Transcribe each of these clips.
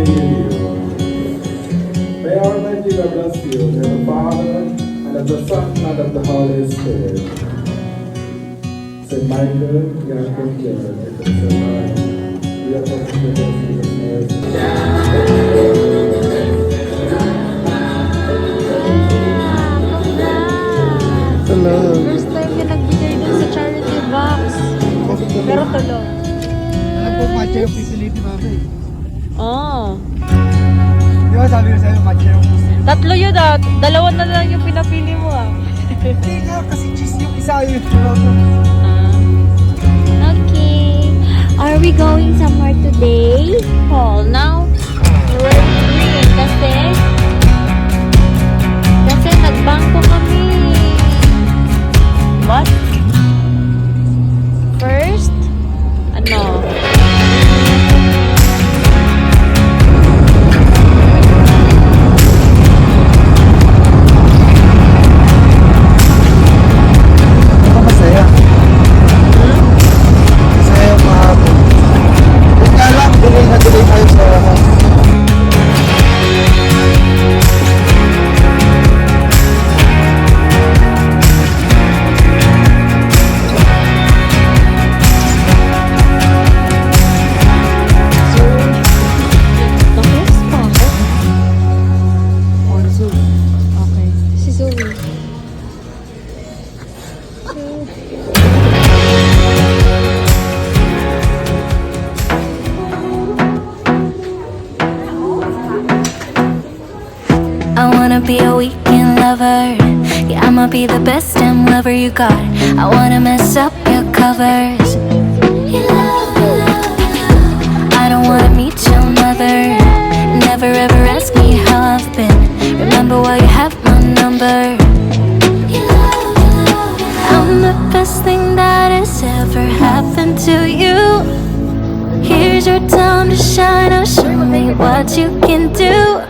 be with you. May Almighty God bless you, in the Father, and of the Son, and of the Holy Spirit. Saint Michael, you are procured, if it's alive. We are procured of Jesus' mercy. First time niya nagbigay dun sa charity box. Pero tulong. Alam ko, matcha yung pipilitin namin. Oo. Di ba sabi ko sa'yo, matcha yung pipilitin? Tatlo yun ah. Dalawa na lang yung pinapili mo ah. Hindi nga, kasi cheese yung isa yun. Okay. Are we going somewhere today? Paul, now We're green kasi nagbangko kami. what? First, Ano? Ako masaya. Masaya yung mahapon. Kung nga lang, delay na delay tayo sa Nakos pa ako? monsoon. Okay. si Zoe. I wanna be a weekend lover. Yeah, I'ma be the best damn lover you got. I wanna mess up your covers. I don't wanna meet your mother. Never ever ask me how I've been. Remember why you have my number. I'm the best thing that has ever happened to you. Here's your time to shine. Now show me what you can do.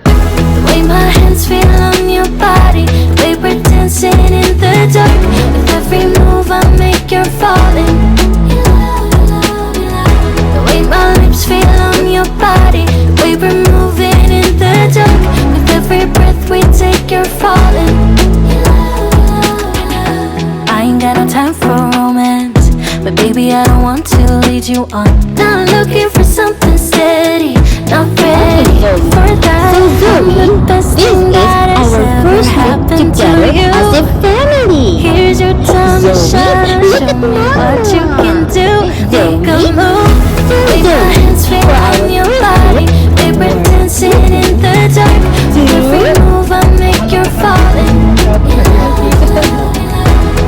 The way my hands feel on your body, the way we're dancing in the dark. With every move I make, you're falling. The way my lips feel on your body, the way we're moving in the dark. With every breath we take, you're falling. I ain't got no time for romance, but baby I don't want to lead you on. Not looking for something steady, not ready for that. I'm the best thing that has ever happened to you. as a family. Here's your time to shine. Show me what you can do. Make a move. Wave my hands feel on your body. We were dancing in the dark. With every move I make, you're falling.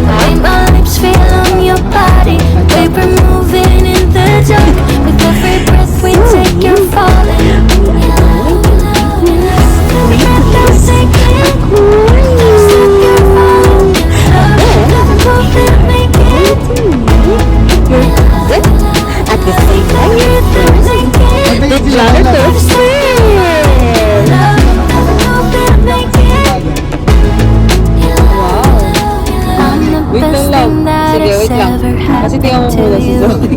Wave my lips feel on your body. We were moving in the dark. With every breath we take, you're falling. At the same time, the louder Wait lang lang. Sige, wait lang. Kasi tingnan mo muna si Zoe.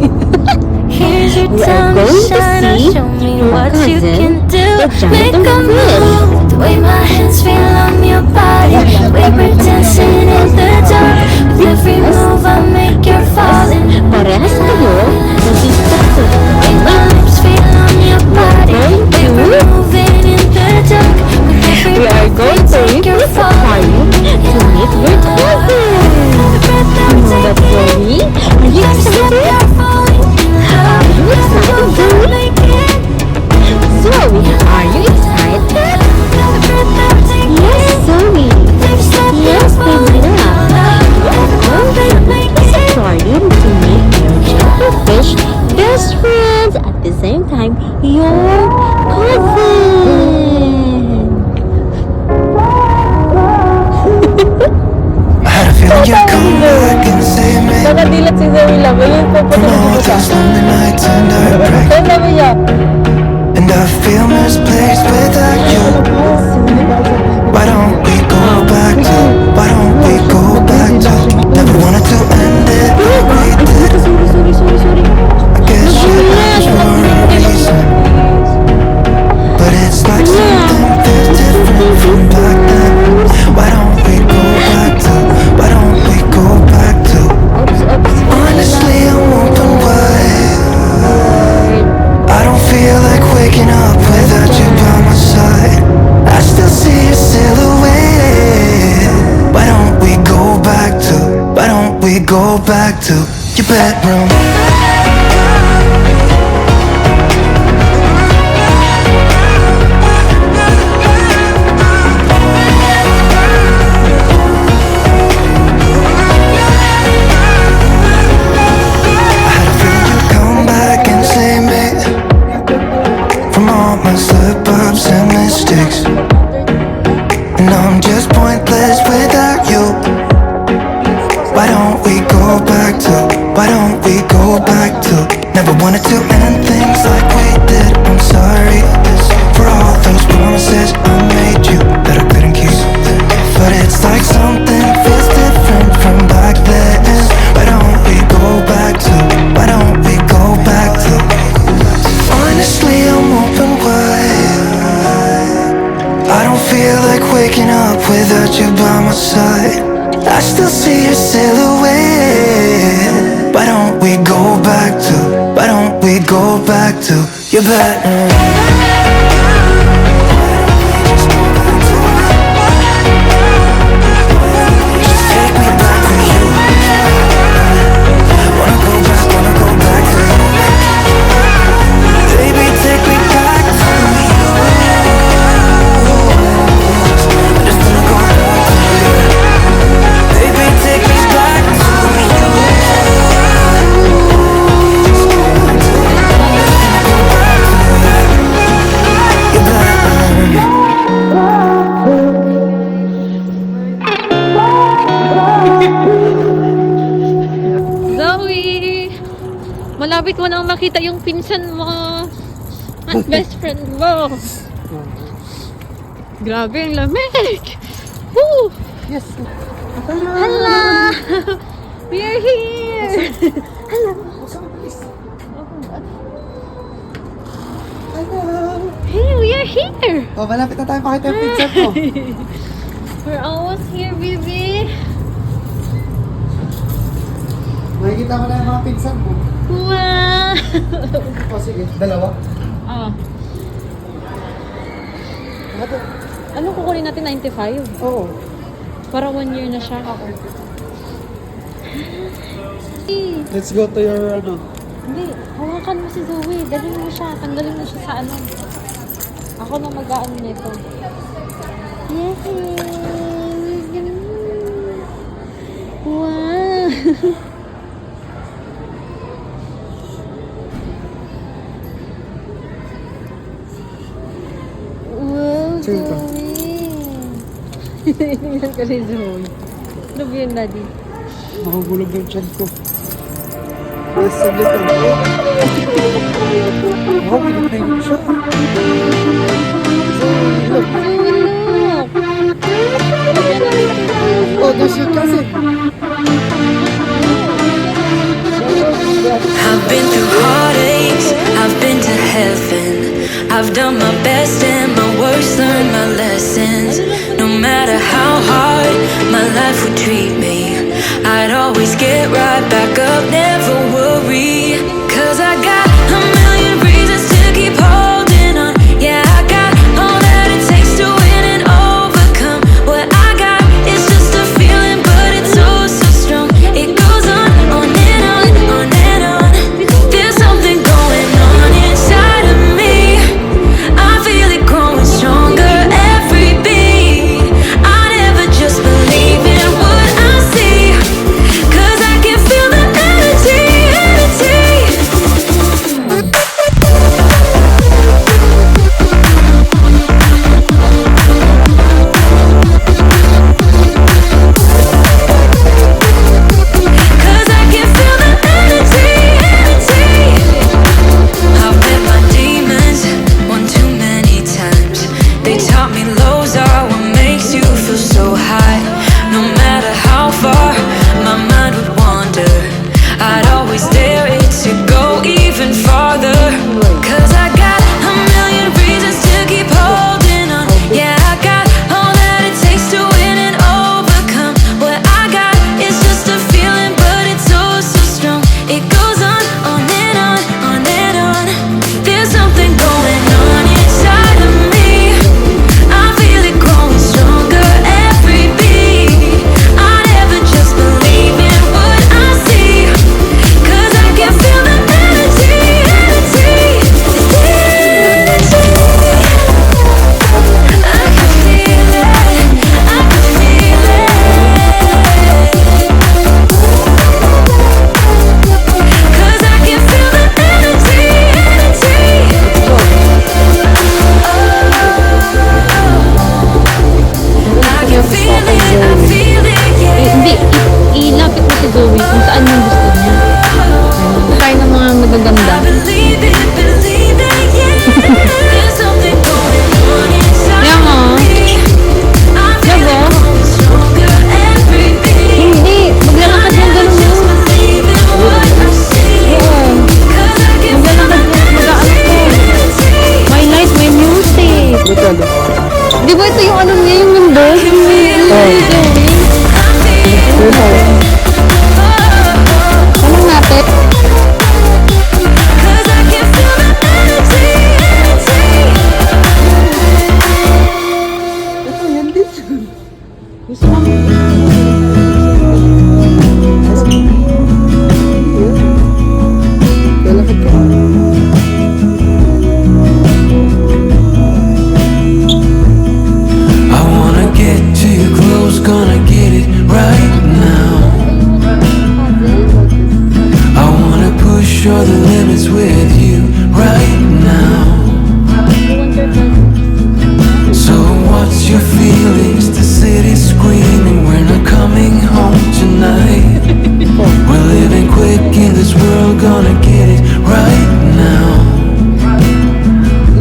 Here's your We are time to going to shine. Now see show me your what you cousin, can do. the Make giant a of fish. move. The way my hands feel on your body. We were dancing in the dark. With every move I make, you're falling. Parehas kayo, nag-start Way my lips feel on your body. We were moving in the dark. With every We are going to breath we take, reach you're this falling. aquarium to meet your cousin. You know that, Zoe? Are you excited? Are you excited, Zoe? Zoe, are you excited? Yes, Zoe. Yes, baby. We are going to this aquarium to meet your jellyfish best friends. At the same time, your cousin. I had a feeling you'd come back and save me. Nakadilat si Zoe lang. Ayun po po From all siya. those lonely nights and heartbreak. Ayun naman niya. And I feel misplaced without you. Why don't we go back to? Why don't we go back to? Never wanted to end it like we did. I guess you had your reason. go back to your bedroom? Slip-ups and mistakes, and I'm just pointless without you. Why don't we go back to, why don't we go back to, never wanted to end things like we did. I'm sorry for all those promises I made you that I couldn't keep, but it's like something feels different from back then. Why don't we go back to, why don't we go back to, honestly I'm open wide. I don't feel like waking up without you by my side. I still see your silhouette. Why don't we go back to, why don't we go back to your bedroom? Malapit mo nang makita yung pinsan mo at best friend mo. Grabe, ang lamig. Woo! Yes. Hello! We are here! Hello! Hey, we are here! Oh, malapit na tayo makita yung pinsan ko. We're almost here, baby. Makikita mo na yung mga pinsan mo. Wow! Oh, sige. Dalawa? Ah. Anong kukunin natin? 95? Oo. Para 1 year na siya. Let's go to your, Hindi, hawakan mo si Zoe. Dalhin mo siya. Tanggalin mo siya sa ano. Ako na mag-aano nito. Yay! Wow! Wow, Sino to? Zoe! Tingnan ka si Zoe. Ano ba yun, Daddy? Makagulog yung chan ko. Yes, saglit lang. Wow, pinag-training siya. Look. Oh, there's your cousin. I've been through heartaches, I've been to heaven. I've done my best and my worst, learned my lessons. No matter how hard my life would treat me, I'd always get right back up, never worry. 'Cause I got a million reasons to keep holding on. Yeah, I got all that it takes to win and overcome. What I got is just a feeling, but it's oh so strong. It goes on and on, on and on. There's something going on inside of me. I feel it growing stronger every beat. I never just believe in what I see, 'cause I can feel the energy, energy. Tanong natin. Cause I can feel the energy. Ito, yan din. Gusto mo? Lalakad ka. I wanna get too close, gonna get it right now. I wanna push all the limits with you right now. So what's your feelings? The city's screaming, we're not coming home tonight. We're living quick in this world, gonna get it right now.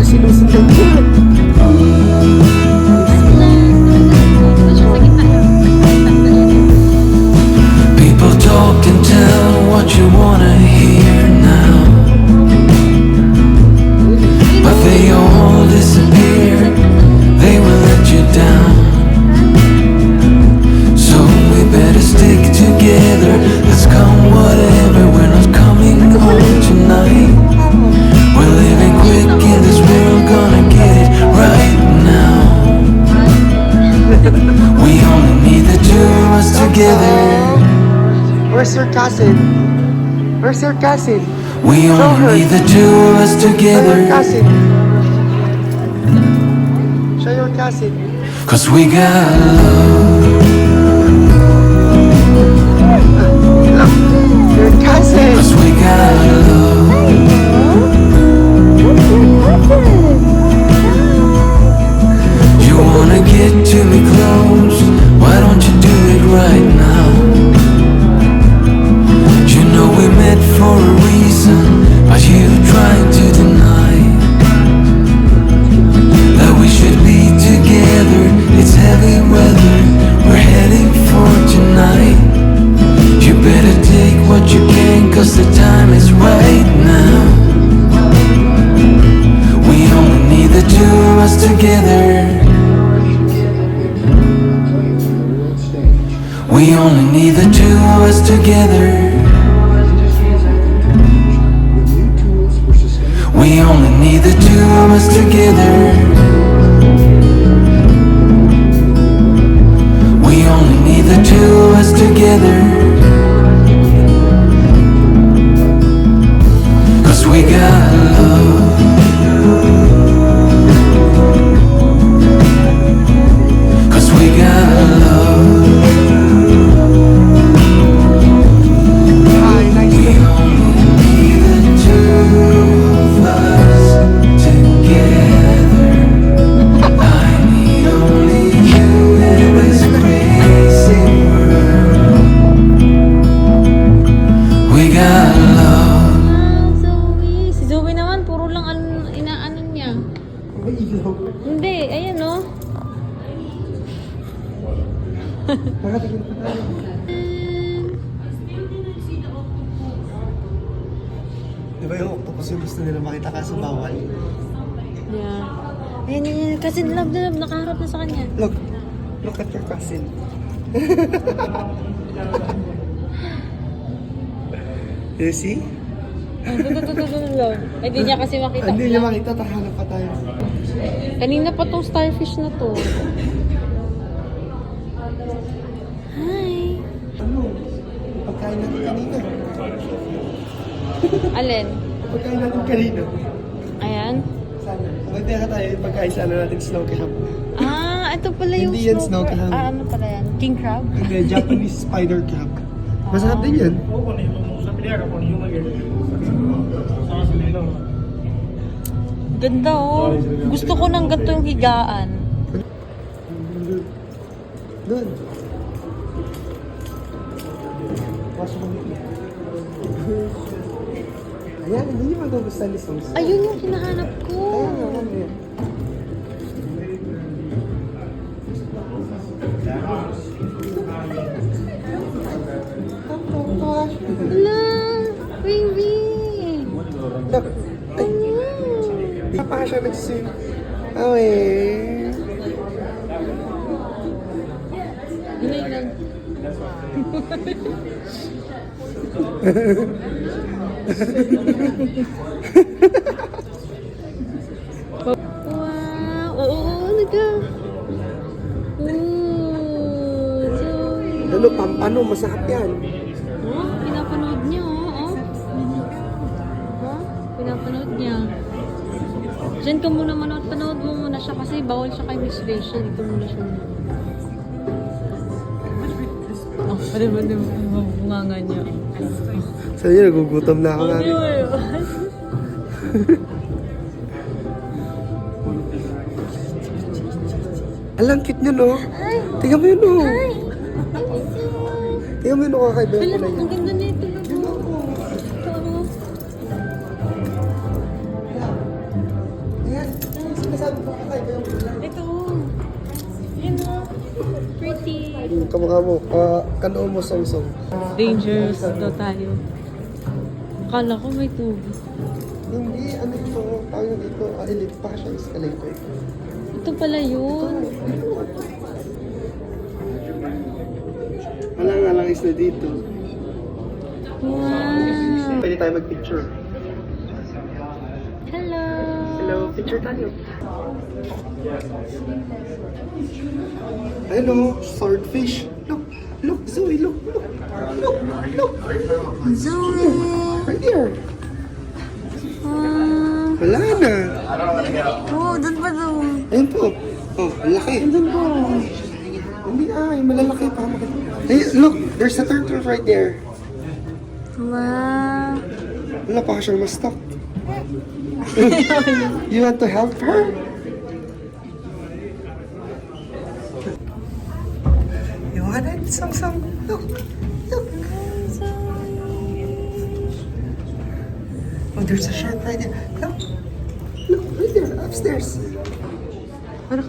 Sinusundan ko. People talk and tell what you wanna hear now, but they all disappear, they will let you down. So we better stick together, let's come whatever, we're not coming home tonight. We're living quick in this world, gonna get it right now. We only need the two of us together. Where's your cousin? Where's your cousin? We only need the two of us Show your together. cousin. Show your cousin. Cause we got love. Your cousin. Cause we got love. You wanna get to me close, why don't you do it right now? You know we met for a reason, but you trying to deny that we should be together. It's heavy weather, we're heading for tonight. You better take what you can, cause the time is right now. We only need the two of us together. We only need the two of us together. We only need the two of us together. We only need the two of us together. Cause we got love. Cause we got love. Hi, nice We to meet only need the two of us together. I need only you in this crazy world. We got love. Zoe. Si Zoe naman, puro lang inaano niya. May ilaw. Hindi, ayan o. Nakatingin pa tayo. Di ba yung octopus yung gusto nila makita kaso bawal? Yeah. Ayan, ayan. Kasi love na love, nakaharap na sa kanya. Look at your cousin. You see? Love. Ay, di niya kasi makita. Hindi niya makita, tahanap pa tayo. Kanina pa tong starfish na to. Hi. Ano? Pagkain natin kanina. Alin? Pagkain natin kanina. Ayan. Sana. Magtaya tayo yung pagkain sana natin snow crab. Ah, ito pala yung Hindi yan snow crab. Ah, ano pala yan? King crab? Hindi, Japanese spider crab. Masarap din yan. Ganda oh. Gusto ko ng ganito yung higaan. Doon. Pasok mo dito. Ayan, hindi niyo magugustuhan ni Sauce. Ayun yung hinahanap ko. Ayan, ano yan. Hala, baby. Look. Ay. Di pa siya nag-swim. Okay. Yun lang. Wow! Oo, ano ka? Zoe. Ano, pampano, masarap yan. Oh, pinapanood niya, oh. Oh, pinapanood niya. Diyan ka muna manood. Panood mo muna siya kasi bawal siya kay Miss Rachel. Dito muna siya. Oh, pwede ba bunganga niya? Sa'yo, nagugutom na ako nga. Alam, cute nyo, no? Tingnan mo yun, no? Tingnan mo yun, no? Kakaiba yung Wala, kulay ang niya. ganda nito. Ayan, sinasabi ko kakaiba yung kulay. Ito. Yun o. Pretty. Kamukha mo, kanoo mo, song-song. Dangerous daw tayo. Akala ko may tubig. Hindi, ano ito, tawag dito, elite pa siya, escalator. Ito pala yun. Wala nga lang isla dito. Wow. Pwede tayo mag-picture. Hello. Hello, picture tayo. Hello, swordfish. Look, look, Zoe, look, look, look, look. Zoe. Right there. Wow. Wala na. Oh, doon pa doon. Ayun po. Oh, ang laki. Doon po. Hindi malalaki pa. Hey, look, there's a turtle right there. Wow. Wala pa siyang ma-stock. You want to help her? You want it? Some. Look, look. Oh, there's a shark right there. Look, look, right there, upstairs. Ano?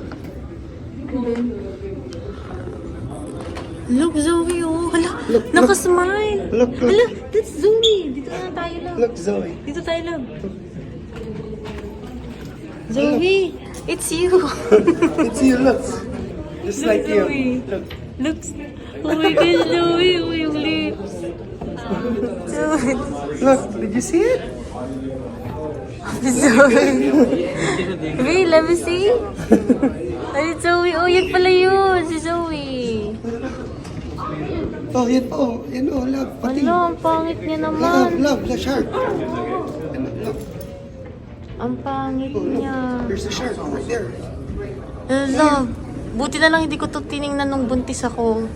Look, Zoe, oh. Hala, Look, nakasmile. Look, look. Hala, that's Zoe. Dito na tayo lang. Look, Zoe. Dito tayo lang. Zoe, it's you. It's you, look. Just Look, like you. Zoe. Look. Looks. Oh my gosh, Zoe. Oh, yung lips. Zoe. Look, did you see it? Zoe. Wait, let me see. Ay, Zoe. Oh, yan pala yun. Si Zoe. Oh, yan po. Yan o, love. Pati. Ano, ang pangit niya Love, naman. love, the shark. Ano, love. Ang pangit niya. There's a shark right there. Love, buti na lang hindi ko to tiningnan nung buntis ako.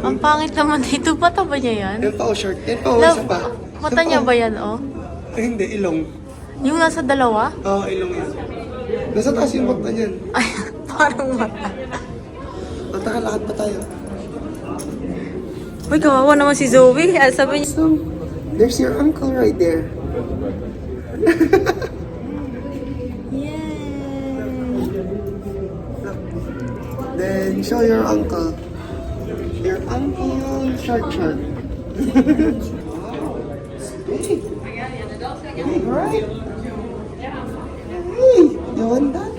Ang pangit naman dito. Mata ba niya yan? Yan pa o, shark. Yan pa o, Love, isa pa. mata niya ba yan, oh? Ay, hindi, ilong. Yung nasa dalawa? Oo, ilong yan. Nasa taas yung mata niyan. Ay, parang mata. Matakalakad pa tayo. Uy, kawawa naman si Zoe. Sabi niya, So, there's your uncle right there. Then, show your uncle. Your uncle, shark. Hey. Right? Hey, you want that?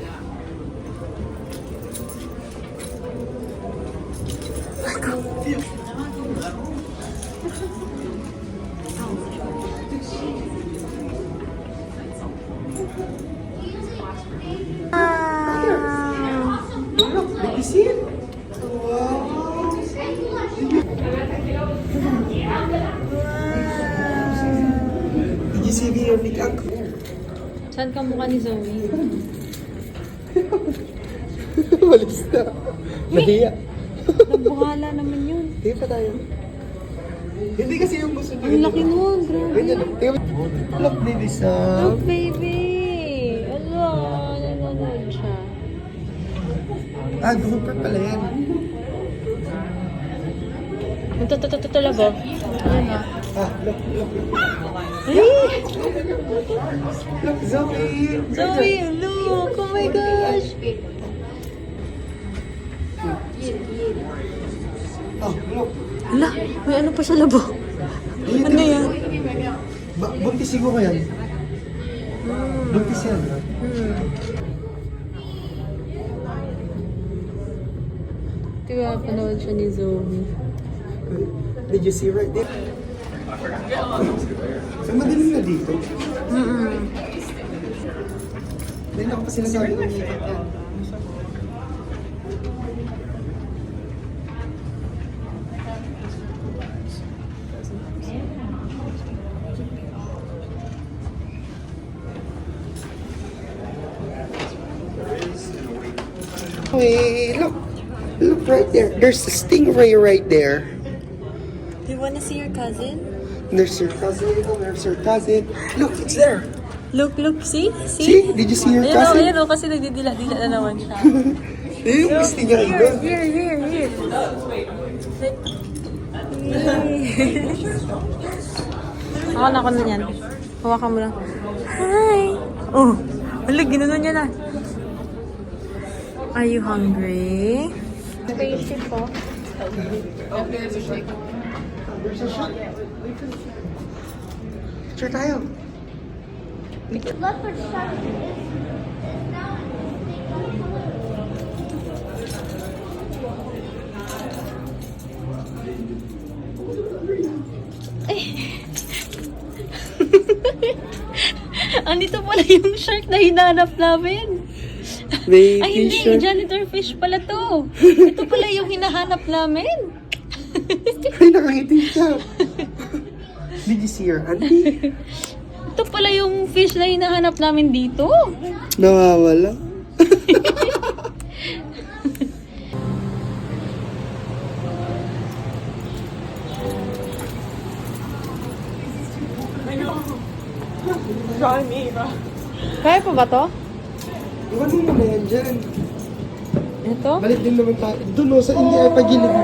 Look, did you see it? Wow. Did you see your big uncle? saan ka mukha ni Zoe? Walis na. Mahiya. Nagbuhala naman yun. Hindi pa tayo. Hindi kasi yung gusto niya. Ang laki nun, grabe. Ganyan. Look, baby, so. Look, baby. Ala, nanonood siya. Ah, grouper pala yan. Ito, labo. Ayun na. Ah, look. Ay! Look, Zoe. Zoe, look! Oh my gosh! Oh, look. Ala, may ano pa sa labo? Ano yan? Buntis siguro yan. Buntis yan. Diba, panood siya ni Zoe. Did you see right there? So, madilim na dito. Dahil ako pa sinasabi ng ikat yan. Wait, look. Look right there. There's a stingray right there. Do you wanna see your cousin? There's your cousin. There's your cousin. Look, it's there. Look, see? See? Did you see your Ayan o, cousin? ayan o, kasi nagdidila-dila na naman siya. Yung stingray doon. Here. Ako na yan. Hawakan mo lang. Hi! Oh, wala, ginanon niya na. Are you hungry? Spaceship po. Picture tayo. Andito pala yung shark na hinanap namin. May Ay, hindi. t-shirt. Janitor fish pala to. Ito pala yung hinahanap namin. Ay, nakangiti siya. Did you see your auntie? Ito pala yung fish na hinahanap namin dito. Nawawala. Kaya pa ba to? Iwan mo muna yan dyan. Ito? Balik din naman tayo. Doon o, sa hindi ay pagilid mo.